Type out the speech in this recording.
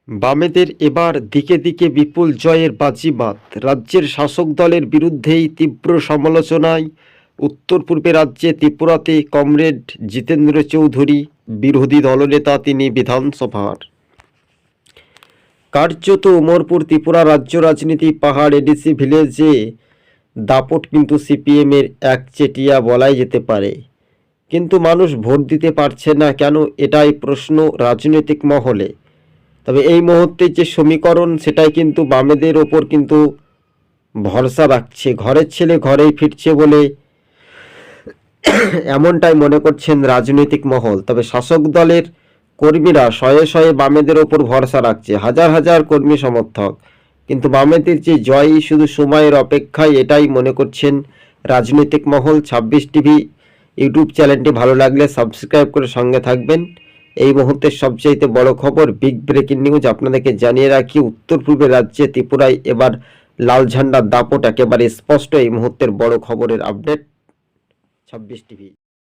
বামেদের এবার দিকে দিকে বিপুল জয়ের বাজিমাত। রাজ্যের শাসক দলের বিরুদ্ধেই তীব্র সমালোচনায় উত্তর পূর্বে রাজ্যে ত্রিপুরাতে কমরেড জিতেন্দ্র চৌধুরী, বিরোধী দলনেতা তিনি বিধানসভার। কার্যত উমরপুর ত্রিপুরা রাজ্য রাজনীতি পাহাড় এডিসি ভিলেজে দাপট কিন্তু সিপিএমের একচেটিয়া বলাই যেতে পারে। কিন্তু মানুষ ভোট দিতে পারছে না কেন, এটাই প্রশ্ন রাজনৈতিক মহলে। তবে এই মুহূর্তে যে সমীকরণ সেটাই কিন্তু বামেদের ওপর কিন্তু ভরসা রাখছে। ঘরের ছেলে ঘরেই ফিরছে বলে এমনটাই মনে করছেন রাজনৈতিক মহল। তবে শাসক দলের কর্মীরা শয়ে শয়ে বামেদের ওপর ভরসা রাখছে, হাজার হাজার কর্মী সমর্থক। কিন্তু বামেদের যে জয়ই শুধু সময়ের অপেক্ষায়, এটাই মনে করছেন রাজনৈতিক মহল। 26 টিভি ইউটিউব চ্যানেলটি ভালো লাগলে সাবস্ক্রাইব করে সঙ্গে থাকবেন। এই মুহূর্তের সবচাইতে বড় খবর, বিগ ব্রেকিং নিউজ আপনাদেরকে জানিয়ে রাখি। উত্তর পূর্বের রাজ্যে ত্রিপুরায় এবার লাল ঝান্ডার দাপট একেবারে স্পষ্ট। এই মুহূর্তের বড় খবরের আপডেট 26 টিভি।